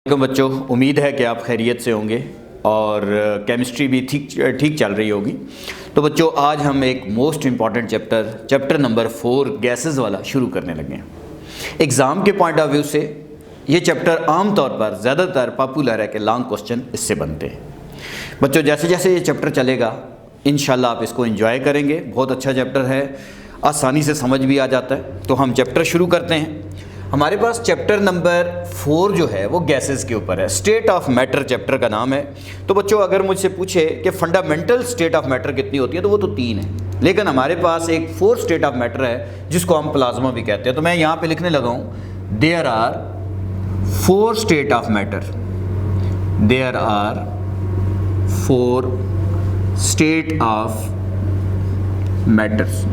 वालेकुम बच्चों, उम्मीद है कि आप खैरियत से होंगे और केमिस्ट्री भी ठीक चल रही होगी। तो बच्चों, आज हम एक most important chapter number 4 gases वाला शुरू करने लगे हैं। एग्ज़ाम के पॉइंट ऑफ व्यू से ये चैप्टर आम तौर पर ज़्यादातर पॉपुलर है कि लॉन्ग क्वेश्चन इससे बनते हैं। बच्चों, जैसे जैसे ये चैप्टर चलेगा इंशाल्लाह आप इसको एंजॉय करेंगे। बहुत अच्छा चैप्टर है, आसानी से समझ भी आ जाता है। तो हम चैप्टर शुरू करते हैं। हमारे पास चैप्टर नंबर 4 जो है वो गैसेस के ऊपर है। स्टेट ऑफ मैटर चैप्टर का नाम है। तो बच्चों, अगर मुझसे पूछे कि फंडामेंटल स्टेट ऑफ मैटर कितनी होती है तो वो तो 3 है, लेकिन हमारे पास एक 4th स्टेट ऑफ मैटर है जिसको हम प्लाज्मा भी कहते हैं। तो मैं यहाँ पे लिखने लगा हूँ, there are 4 state of matter. There are 4 state of matters.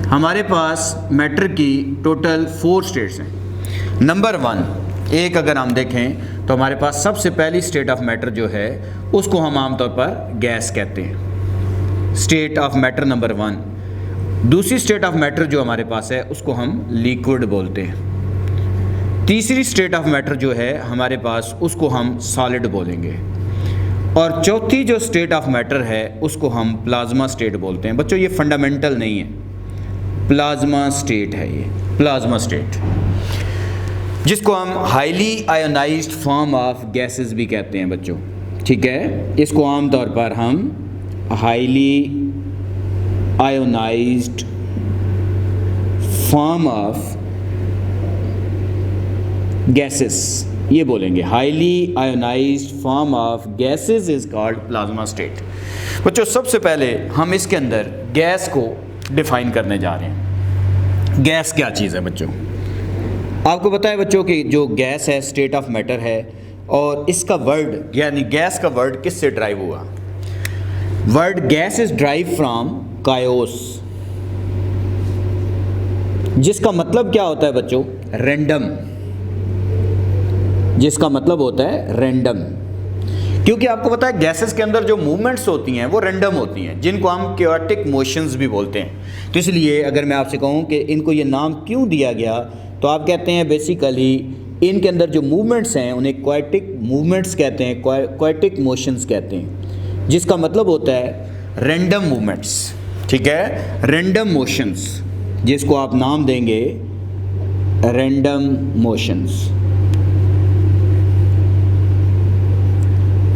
हमारे पास मैटर की टोटल 4 स्टेट्स हैं। नंबर 1 एक अगर हम देखें तो हमारे पास सबसे पहली स्टेट ऑफ मैटर जो है उसको हम आमतौर पर गैस कहते हैं, स्टेट ऑफ मैटर नंबर 1। दूसरी स्टेट ऑफ मैटर जो हमारे पास है उसको हम लिक्विड बोलते हैं। तीसरी स्टेट ऑफ मैटर जो है हमारे पास उसको हम सॉलिड बोलेंगे। और चौथी जो स्टेट ऑफ मैटर है उसको हम प्लाज्मा स्टेट बोलते हैं। बच्चों, ये फंडामेंटल नहीं है, प्लाज्मा स्टेट है। ये प्लाज्मा स्टेट जिसको हम highly ionised form of gases भी कहते हैं बच्चों, ठीक है। इसको आमतौर पर हम highly ionised form of gases ये बोलेंगे। Highly ionised form of gases is called plasma state. बच्चों, सबसे पहले हम इसके अंदर गैस को डिफाइन करने जा रहे हैं। गैस क्या चीज़ है बच्चों? आपको पता है बच्चों कि जो गैस है स्टेट ऑफ मैटर है, और इसका वर्ड यानी गैस का वर्ड किससे ड्राइव हुआ? Word gas is derived from chaos, जिसका मतलब क्या होता है बच्चों? रैंडम। जिसका मतलब होता है रैंडम, क्योंकि आपको पता है गैसेस के अंदर जो मूवमेंट्स होती हैं वो रैंडम होती हैं, जिनको हम क्वाइटिक मोशंस भी बोलते हैं। तो इसलिए अगर मैं आपसे कहूँ कि इनको ये नाम क्यों दिया गया, तो आप कहते हैं बेसिकली इनके अंदर जो मूवमेंट्स हैं उन्हें क्वाइटिक मूवमेंट्स कहते हैं, क्वाइटिक मोशंस कहते हैं, जिसका मतलब होता है रैंडम मूवमेंट्स, ठीक है, रैंडम मोशंस, जिसको आप नाम देंगे रैंडम मोशंस,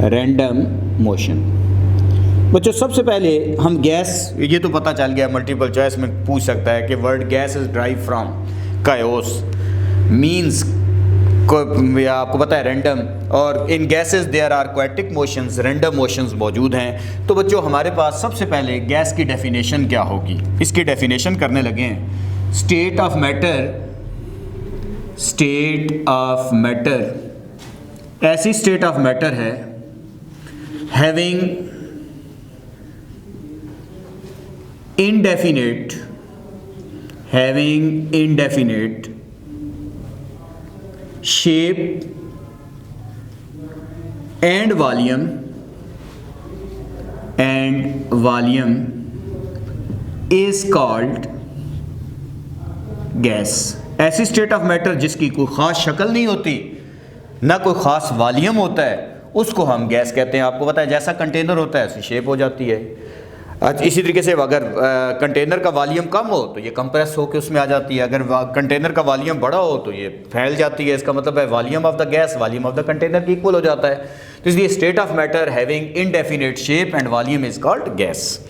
रैंडम मोशन। बच्चों, सबसे पहले हम गैस, ये तो पता चल गया, मल्टीपल चॉइस में पूछ सकता है कि word gas is derived from chaos means, आपको पता है रैंडम, और in gases there are chaotic motions, random motions मौजूद हैं। तो बच्चों, हमारे पास सबसे पहले गैस की डेफिनेशन क्या होगी, इसकी डेफिनेशन करने लगे हैं। State of matter, state of matter ऐसी स्टेट ऑफ मैटर है having indefinite shape and volume is called gas। ऐसी स्टेट ऑफ मैटर जिसकी कोई ख़ास शक्ल नहीं होती, ना कोई ख़ास वॉल्यूम होता है, उसको हम गैस कहते हैं। आपको पता है जैसा कंटेनर होता है ऐसी शेप हो जाती है। इसी तरीके से अगर कंटेनर का वॉल्यूम कम हो तो ये कंप्रेस होकर उसमें आ जाती है, अगर कंटेनर का वॉल्यूम बड़ा हो तो ये फैल जाती है। इसका मतलब है volume of the gas volume of the container की इक्वल हो जाता है। तो इसलिए state of matter having indefinite shape and volume is called gas.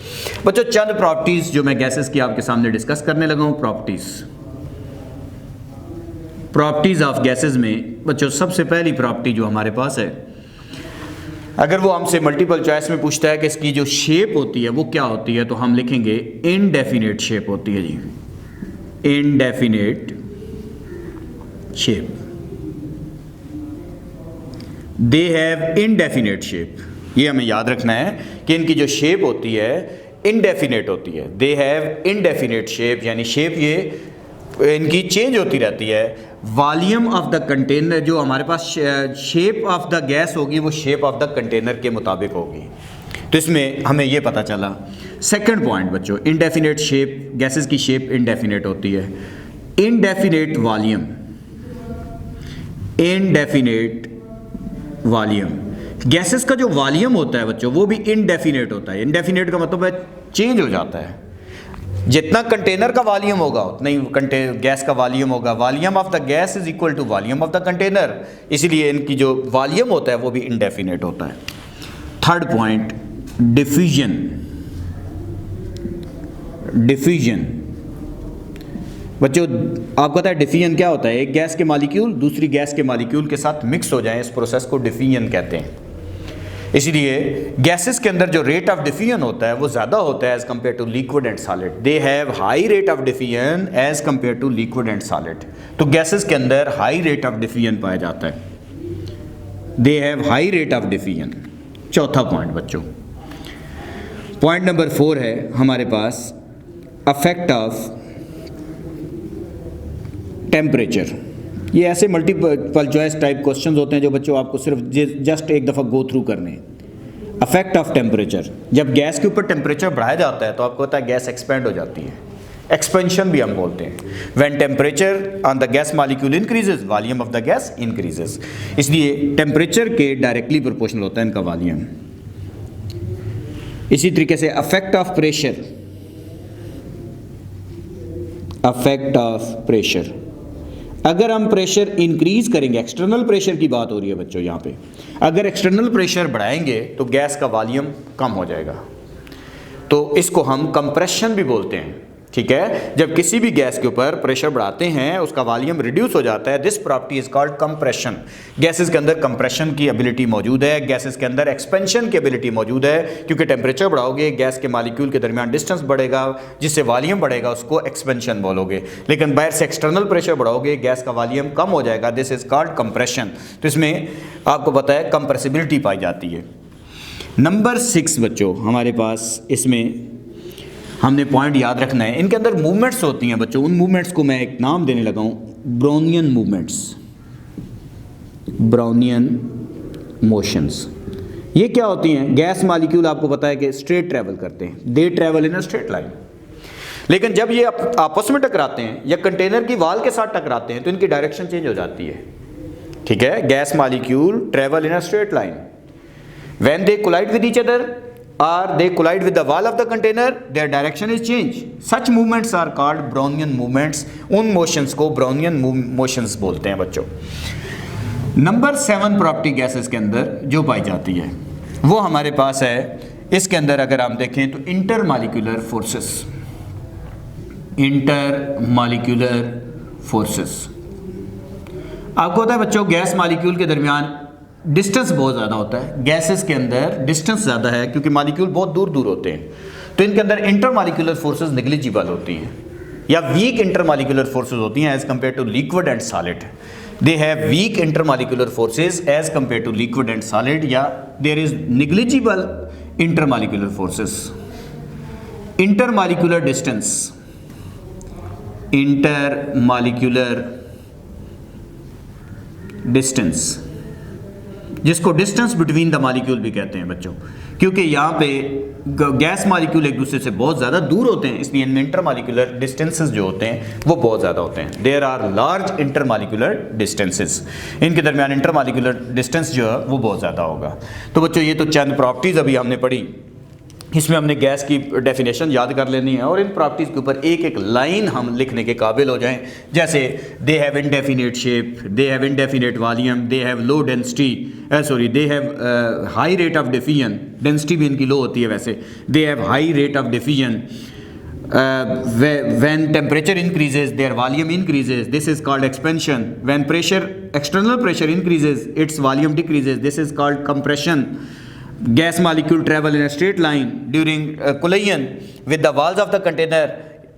बच्चों, चंद प्रॉपर्टीज़ जो मैं गैसेस की आपके सामने डिस्कस करने लगा हूँ। प्रॉपर्टीज़ ऑफ गैसेस में बच्चों, सबसे पहली प्रॉपर्टी जो हमारे पास है, अगर वो हमसे मल्टीपल चॉइस में पूछता है कि इसकी जो शेप होती है वो क्या होती है, तो हम लिखेंगे इनडेफिनेट शेप होती है जी, indefinite shape. They have indefinite shape. ये हमें याद रखना है कि इनकी जो शेप होती है इनडेफिनेट होती है। दे हैव इनडेफिनेट शेप, यानी शेप ये इनकी चेंज होती रहती है। वॉल्यूम ऑफ द कंटेनर, जो हमारे पास शेप ऑफ द गैस होगी वो शेप ऑफ द कंटेनर के मुताबिक होगी। तो इसमें हमें ये पता चला। सेकंड पॉइंट बच्चों, इनडेफिनेट शेप, गैसेस की शेप इनडेफिनेट होती है। Indefinite volume, indefinite volume. Gases का जो वॉल्यूम होता है बच्चों वो भी इनडेफिनेट होता है। इनडेफिनेट का मतलब है चेंज हो जाता है। जितना कंटेनर का वॉल्यूम होगा उतना ही गैस का वॉल्यूम होगा। Volume of the gas is equal to volume of the container, इसलिए इनकी जो वॉल्यूम होता है वो भी इनडेफिनेट होता है। Third point, diffusion. डिफ्यूजन बच्चों आपको पता है डिफ्यूजन क्या होता है? एक गैस के मॉलिक्यूल दूसरी गैस के मॉलिक्यूल के साथ मिक्स हो जाएं, इस प्रोसेस को डिफ्यूजन कहते हैं। इसलिए गैसेस के अंदर जो रेट ऑफ डिफ्यूजन होता है वो ज़्यादा होता है as compare to liquid and solid. They have high rate of diffusion as compare to liquid and solid. तो गैसेस के अंदर हाई रेट ऑफ डिफ्यूजन पाया जाता है। They have high rate of diffusion. चौथा पॉइंट बच्चों, पॉइंट नंबर 4 है हमारे पास अफेक्ट ऑफ टेम्परेचर। ये ऐसे मल्टीपल चॉइस टाइप क्वेश्चंस होते हैं जो बच्चों आपको सिर्फ जस्ट एक दफ़ा गो थ्रू करने हैं। अफेक्ट ऑफ टेम्परेचर, जब गैस के ऊपर टेम्परेचर बढ़ाया जाता है तो आपको पता है गैस एक्सपेंड हो जाती है। एक्सपेंशन भी हम बोलते हैं। When temperature on the gas molecule increases, volume of the gas increases. इसलिए टेम्परेचर के डायरेक्टली प्रोपोर्शनल होता है इनका वॉल्यूम। इसी तरीके से affect of pressure. Affect of pressure, अगर हम प्रेशर इंक्रीज करेंगे, एक्सटर्नल प्रेशर की बात हो रही है बच्चों यहाँ पे, अगर एक्सटर्नल प्रेशर बढ़ाएंगे तो गैस का वॉल्यूम कम हो जाएगा। तो इसको हम कंप्रेशन भी बोलते हैं। ठीक है, जब किसी भी गैस के ऊपर प्रेशर बढ़ाते हैं उसका वॉल्यूम रिड्यूस हो जाता है। This property is called compression. Gases के अंदर कंप्रेशन की एबिलिटी मौजूद है, गैसेस के अंदर एक्सपेंशन की एबिलिटी मौजूद है। क्योंकि टेम्परेचर बढ़ाओगे गैस के मॉलिक्यूल के दरमियान डिस्टेंस बढ़ेगा, जिससे वॉल्यूम बढ़ेगा, उसको एक्सपेंशन बोलोगे। लेकिन बाहर से एक्सटर्नल प्रेशर बढ़ाओगे गैस का वॉल्यूम कम हो जाएगा। This is called compression. तो इसमें आपको पता है कंप्रेसिबिलिटी पाई जाती है। नंबर 6 बच्चों हमारे पास इसमें हमने पॉइंट याद रखना है, इनके अंदर मूवमेंट्स होती हैं बच्चों। उन मूवमेंट्स को मैं एक नाम देने लगा हूँ, ब्राउनियन मूवमेंट्स, ब्राउनियन मोशंस। ये क्या होती हैं? गैस मॉलिक्यूल आपको पता है कि स्ट्रेट ट्रैवल करते हैं, दे travel in a straight line. लेकिन जब ये आपस में टकराते हैं या कंटेनर की वाल के साथ टकराते हैं तो इनकी डायरेक्शन चेंज हो जाती है। ठीक है, gas molecule travel in a straight line. When they collide with each other or they collide with the wall of the container, their direction is changed. Such movements are called Brownian movements. उन motions को Brownian motions बोलते हैं बच्चों। Number 7 property gases के अंदर जो पाई जाती है वो हमारे पास है। इसके अंदर अगर हम देखें तो inter molecular forces. Intermolecular forces, आपको पता है बच्चों गैस मॉलिक्यूल के दरमियान डिस्टेंस बहुत ज़्यादा होता है। गैसेस के अंदर डिस्टेंस ज़्यादा है क्योंकि मॉलिक्यूल बहुत दूर दूर होते हैं, तो इनके अंदर इंटर मॉलिक्यूलर फोर्सेस नेग्लिजिबल होती हैं या वीक इंटर मॉलिक्यूलर फोर्सेस होती हैं as compare to liquid and solid. They have weak intermolecular forces as compare to liquid and solid, या there is negligible intermolecular forces. Intermolecular distance, intermolecular distance, जिसको distance between the molecule भी कहते हैं बच्चों, क्योंकि यहाँ पे gas molecule एक दूसरे से बहुत ज़्यादा दूर होते हैं, इसलिए इनमें इंटर मॉलिक्यूलर डिस्टेंसेस जो होते हैं वो बहुत ज़्यादा होते हैं। There are large inter molecular distances, इनके दरमियान इंटर मॉलिक्यूलर डिस्टेंस जो है वो बहुत ज़्यादा होगा। तो बच्चों ये तो चंद प्रॉपर्टीज़ अभी हमने पढ़ी, इसमें हमने गैस की डेफिनेशन याद कर लेनी है और इन प्रॉपर्टीज़ के ऊपर एक एक लाइन हम लिखने के काबिल हो जाएं। जैसे they have indefinite shape, they have indefinite volume, they have low density, they have high rate of diffusion, density भी इनकी लो होती है वैसे, दे have high rate of diffusion, when temperature increases their volume increases, this is called expansion. When external pressure increases, its volume decreases, this is called compression. Gas molecule travel in a straight line during collision with the walls of the container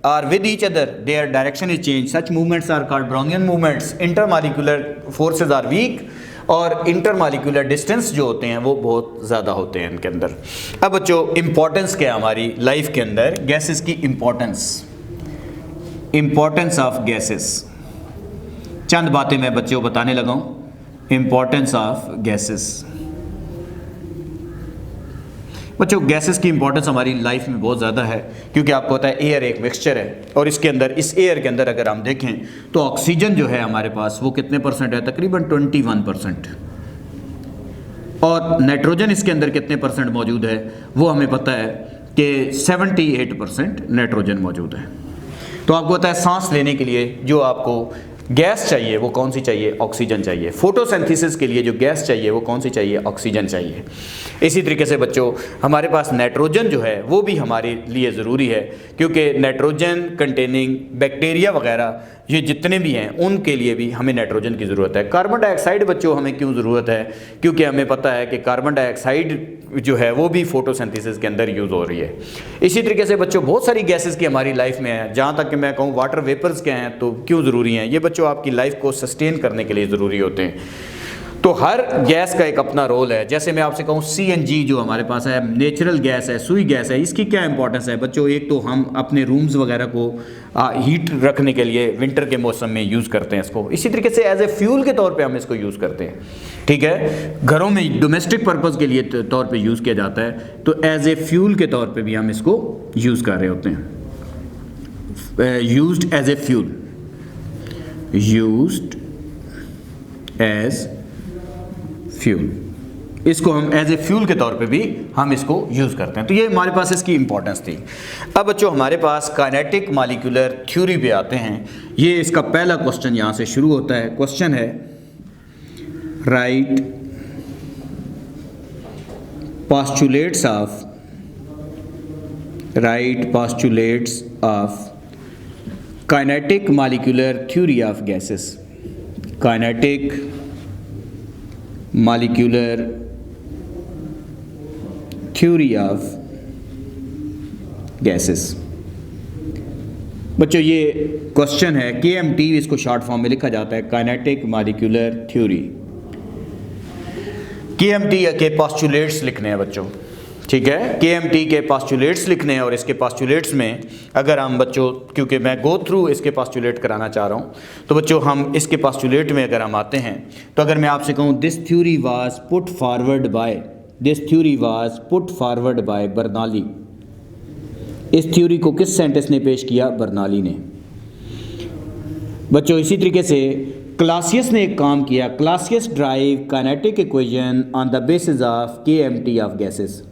or with each other, their direction is changed. Such movements are called Brownian movements. Intermolecular forces are weak और intermolecular distance जो होते हैं वो बहुत ज़्यादा होते हैं इनके अंदर। अब बच्चों इम्पोर्टेंस क्या है हमारी लाइफ के अंदर, गैसेस की इम्पोर्टेंस ऑफ गैसेस। चंद बातें मैं बच्चों को बताने लगा हूँ। इम्पोर्टेंस ऑफ गैसेस, बच्चों गैसेस की इंपॉर्टेंस हमारी लाइफ में बहुत ज़्यादा है, क्योंकि आपको पता है एयर एक मिक्सचर है और इसके अंदर, इस एयर के अंदर अगर हम देखें तो ऑक्सीजन जो है हमारे पास वो कितने परसेंट है, तकरीबन 21%, और नाइट्रोजन इसके अंदर कितने परसेंट मौजूद है वो हमें पता है कि 78% नाइट्रोजन मौजूद है। तो आपको पता है सांस लेने के लिए जो आपको गैस चाहिए वो कौन सी चाहिए, ऑक्सीजन चाहिए। फोटोसिंथेसिस के लिए जो गैस चाहिए वो कौन सी चाहिए, ऑक्सीजन चाहिए। इसी तरीके से बच्चों हमारे पास नाइट्रोजन जो है वो भी हमारे लिए ज़रूरी है, क्योंकि नाइट्रोजन कंटेनिंग बैक्टीरिया वगैरह ये जितने भी हैं उनके लिए भी हमें नाइट्रोजन की ज़रूरत है। कार्बन डाइऑक्साइड बच्चों हमें क्यों ज़रूरत है, क्योंकि हमें पता है कि कार्बन डाइऑक्साइड जो है वो भी फोटोसिंथेसिस के अंदर यूज़ हो रही है। इसी तरीके से बच्चों बहुत सारी गैसेस की हमारी लाइफ में है, जहाँ तक कि मैं कहूँ वाटर वेपर्स क्या हैं तो क्यों ज़रूरी हैं, ये बच्चों आपकी लाइफ को सस्टेन करने के लिए ज़रूरी होते हैं। तो हर गैस का एक अपना रोल है। जैसे मैं आपसे कहूँ CNG जो हमारे पास है, नेचुरल गैस है, सुई गैस है, इसकी क्या इंपॉर्टेंस है बच्चों। एक तो हम अपने रूम्स वगैरह को हीट रखने के लिए विंटर के मौसम में यूज़ करते हैं इसको। इसी तरीके से एज ए फ्यूल के तौर पे हम इसको यूज़ करते हैं, ठीक है। घरों में डोमेस्टिक पर्पज़ के लिए तौर पे यूज़ किया जाता है, तो एज ए फ्यूल के तौर पे भी हम इसको यूज़ कर रहे होते हैं। Used as a fuel, used as fuel, इसको हम एज ए फ्यूल के तौर पे भी हम इसको यूज़ करते हैं। तो ये हमारे पास इसकी इंपॉर्टेंस थी। अब बच्चों हमारे पास काइनेटिक मॉलिक्यूलर थ्योरी पे आते हैं। ये इसका पहला क्वेश्चन यहाँ से शुरू होता है। क्वेश्चन है right postulates of kinetic molecular theory of gases, kinetic molecular theory of gases। बच्चों ये क्वेश्चन है, KMT इसको शॉर्ट फॉर्म में लिखा जाता है, काइनेटिक मॉलिक्यूलर थ्योरी। KMT के पोस्टुलेट्स लिखने हैं बच्चों, ठीक है। KMT के पोस्टुलेट्स लिखने हैं और इसके पोस्टुलेट्स में अगर हम बच्चों, क्योंकि मैं गो थ्रू इसके पोस्टुलेट कराना चाह रहा हूँ, तो बच्चों हम इसके पोस्टुलेट में अगर हम आते हैं तो अगर मैं आपसे कहूँ this theory was put forward bye Bernoulli, इस थ्योरी को किस साइंटिस्ट ने पेश किया, बर्नौली ने। बच्चों इसी तरीके से क्लासियस ने एक काम किया, Clausius drive kinetic equation on the basis of KMT of gases,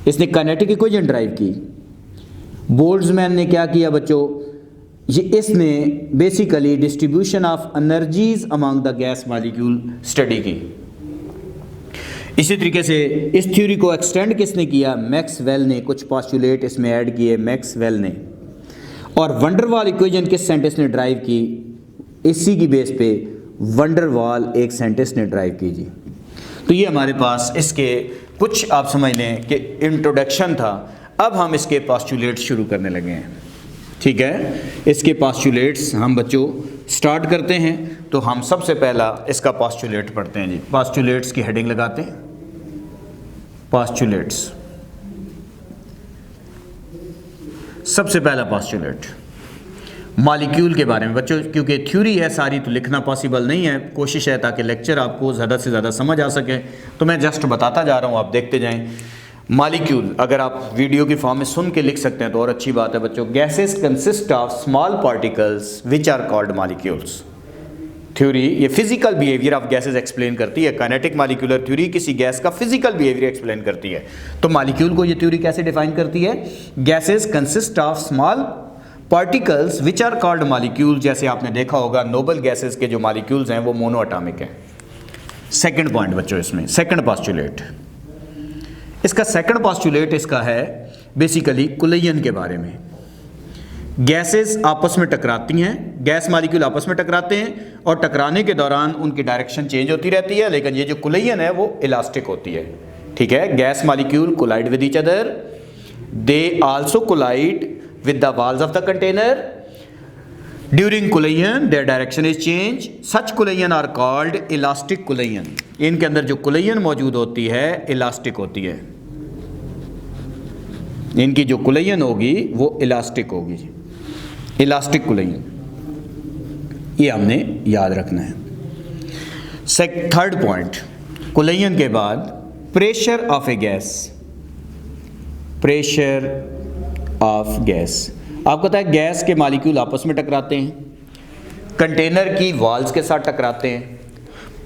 इसने काइनेटिक इक्वेशन ड्राइव की। बोल्ट्जमैन ने क्या किया बच्चों, ये इसने basically distribution of energies among the gas molecule study की। इसी तरीके से इस थ्योरी को एक्सटेंड किसने किया, मैक्सवेल ने। कुछ पोस्टुलेट इसमें ऐड किए मैक्सवेल ने। और वंडरवाल इक्वेशन किस साइंटिस्ट ने ड्राइव की, इसी की बेस पे वंडरवाल एक साइंटिस्ट ने ड्राइव की जी। तो ये हमारे पास इसके कुछ आप समझ लें कि इंट्रोडक्शन था। अब हम इसके पोस्टुलेट्स शुरू करने लगे हैं, ठीक है। इसके पोस्टुलेट्स हम बच्चों स्टार्ट करते हैं। तो हम सबसे पहला इसका पोस्टुलेट पढ़ते हैं जी। पोस्टुलेट्स की हेडिंग लगाते हैं, पोस्टुलेट्स। सबसे पहला पोस्टुलेट मॉलिक्यूल के बारे में बच्चों, क्योंकि थ्योरी है सारी तो लिखना पॉसिबल नहीं है, कोशिश है ताकि लेक्चर आपको ज़्यादा से ज़्यादा समझ आ सके, तो मैं जस्ट बताता जा रहा हूँ, आप देखते जाएं। मॉलिक्यूल अगर आप वीडियो की फॉर्म में सुन के लिख सकते हैं तो और अच्छी बात है बच्चों। Gases consist of small particles which are called molecules. Theory ये physical behaviour of gases explain करती है। काइनेटिक मॉलिक्यूलर थ्योरी किसी गैस का फिजिकल बिहेवियर एक्सप्लेन करती है। तो मॉलिक्यूल को ये थ्योरी कैसे डिफाइन करती है, gases consist of small particles which are called molecule. जैसे आपने देखा होगा नोबल गैसेस के जो मॉलिक्यूल्स हैं वो मोनोएटॉमिक हैं। सेकंड पॉइंट बच्चों, इसमें सेकंड पोस्टुलेट, इसका सेकंड पोस्टुलेट इसका है बेसिकली कुलयन के बारे में। गैसेस आपस में टकराती हैं, गैस मॉलिक्यूल आपस में टकराते हैं और टकराने के दौरान उनकी डायरेक्शन चेंज होती रहती है, लेकिन ये जो कुलयन है वो इलास्टिक होती है, ठीक है। Gas molecule collide with each other, they also collide with the walls of the container. During collision their direction is changed. Such collision are called elastic collision. इनके अंदर जो collision मौजूद होती है इलास्टिक होती है। इनकी जो collision होगी वो इलास्टिक होगी, इलास्टिक collision, ये हमने याद रखना है। थर्ड पॉइंट, collision के बाद pressure of a gas, pressure of gas. आपको पता है गैस के मॉलिक्यूल आपस में टकराते हैं, कंटेनर की वॉल्स के साथ टकराते हैं,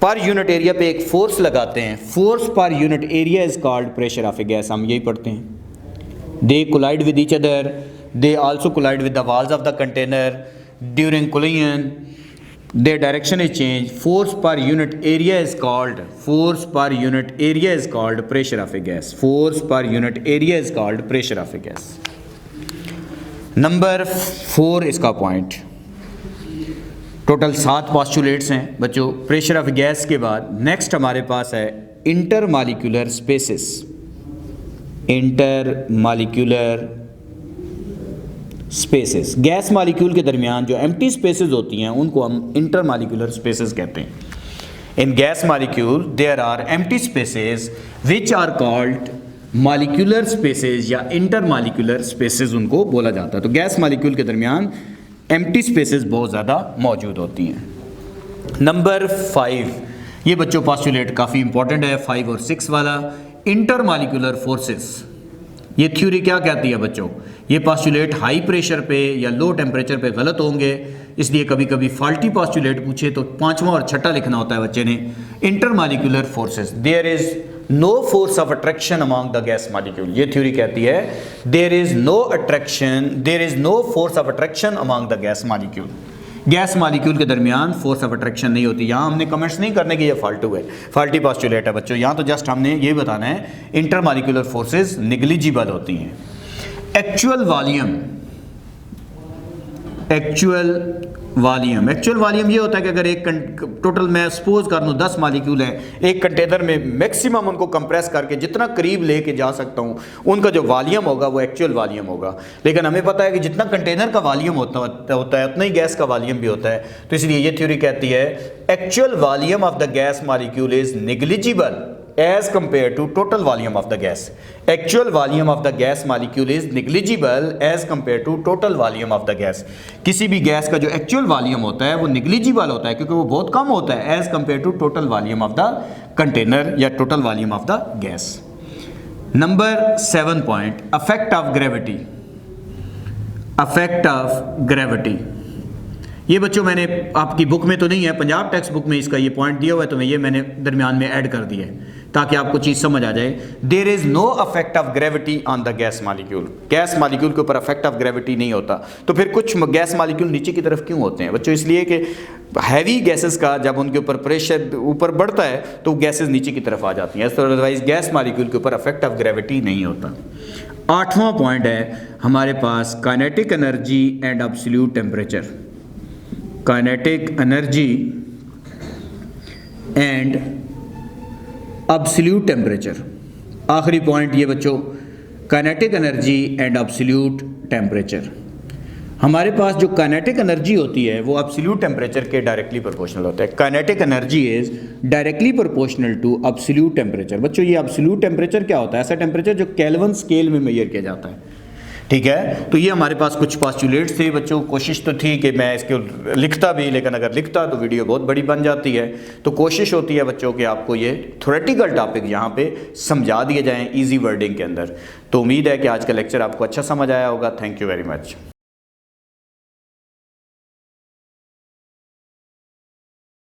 पर यूनिट एरिया पे एक फोर्स लगाते हैं, force per unit area is called pressure of a gas. हम यही पढ़ते हैं। They collide with each other, they also collide with the walls of the container during collision, their direction is changed, force per unit area is called pressure of a gas, force per unit area is called pressure of a gas। Number 4 इसका point. Total 7 postulates हैं बच्चों pressure of gas के बाद। Next हमारे पास है intermolecular spaces. Intermolecular spaces, gas molecule के दरमियान जो एम्प्टी स्पेसेस होती हैं उनको हम इंटरमॉलिक्यूलर स्पेसेस कहते हैं। In gas molecule there are empty spaces which are called molecular spaces या इंटरमॉलिक्यूलर स्पेसेस उनको बोला जाता है। तो गैस मॉलिक्यूल के दरमियान एम्प्टी स्पेसेस बहुत ज़्यादा मौजूद होती हैं। नंबर 5, ये बच्चों पॉस्टुलेट काफ़ी इंपॉर्टेंट है, 5 और 6 वाला, इंटरमॉलिक्यूलर फोर्सेस। ये थ्योरी क्या कहती है बच्चों? ये पॉस्टुलेट हाई प्रेशर पे या लो टेम्परेचर पे गलत होंगे, इसलिए कभी कभी फॉल्टी पॉस्टुलेट पूछे तो 5वां और 6ठा लिखना होता है बच्चे ने। Intermolecular forces, there is no force of attraction among the gas molecule. ये थ्योरी कहती है there is no force of attraction among the gas molecule. Gas molecule के दरमियान फोर्स ऑफ अट्रैक्शन नहीं होती। यहाँ हमने कमेंट्स नहीं करने कि ये फाल्टू है, फाल्टी पॉस्टुलेट है बच्चों। यहाँ तो जस्ट हमने ये बताना है इंटरमॉलिक्यूलर फोर्सेस निग्लिजिबल होती हैं। एक्चुअल वॉल्यूम ये होता है कि अगर एक टोटल मैं सपोज कर लूँ 10 मॉलिक्यूल हैं, एक कंटेनर में मैक्सिमम उनको कंप्रेस करके जितना करीब लेके जा सकता हूँ उनका जो वॉल्यूम होगा वो एक्चुअल वॉल्यूम होगा। लेकिन हमें पता है कि जितना कंटेनर का वॉल्यूम होता है उतना ही गैस का वॉल्यूम भी होता है। तो इसलिए ये थ्योरी कहती है actual volume of the gas molecule is negligible as compared to total volume of the gas। Actual volume of the gas molecule is negligible as compared to total volume of the gas। किसी भी gas का जो actual volume होता है वो negligible होता है क्योंकि वो बहुत कम होता है as compared to total volume of the container या total volume of the gas। Number 7 point, effect of gravity। effect of gravity, ये बच्चों मैंने आपकी बुक में तो नहीं है, पंजाब टेक्स्ट बुक में इसका ये पॉइंट दिया हुआ है, तो मैं ये मैंने दरमियान में ऐड कर दिया है ताकि आपको चीज़ समझ आ जाए। There is no effect of gravity on the gas molecule. Gas molecule के ऊपर अफेक्ट ऑफ ग्रेविटी नहीं होता। तो फिर कुछ गैस मॉलिक्यूल नीचे की तरफ क्यों होते हैं बच्चों? इसलिए कि हैवी गैसेस का जब उनके ऊपर प्रेशर ऊपर बढ़ता है तो गैसेस नीचे की तरफ आ जाती हैं। अदरवाइज गैस मॉलिक्यूल के ऊपर अफेक्ट ऑफ ग्रेविटी नहीं होता। 8वां पॉइंट है हमारे पास kinetic energy and absolute temperature. Kinetic energy and absolute temperature. आखिरी पॉइंट ये बच्चों, kinetic energy and absolute temperature. हमारे पास जो काइनेटिक एनर्जी होती है वो एब्सोल्यूट टेम्परेचर के डायरेक्टली प्रोपोर्शनल होता है। Kinetic energy is directly proportional to absolute temperature. बच्चों ये एब्सोल्यूट टेम्परेचर क्या होता है? ऐसा टेम्परेचर जो केल्विन स्केल में मेजर किया जाता है। ठीक है, तो ये हमारे पास कुछ पॉस्टुलेट्स थे बच्चों। कोशिश तो थी कि मैं इसको लिखता भी, लेकिन अगर लिखता तो वीडियो बहुत बड़ी बन जाती है। तो कोशिश होती है बच्चों कि आपको ये थ्योरेटिकल टॉपिक यहाँ पे समझा दिए जाएं इजी वर्डिंग के अंदर। तो उम्मीद है कि आज का लेक्चर आपको अच्छा समझ आया होगा। Thank you very much.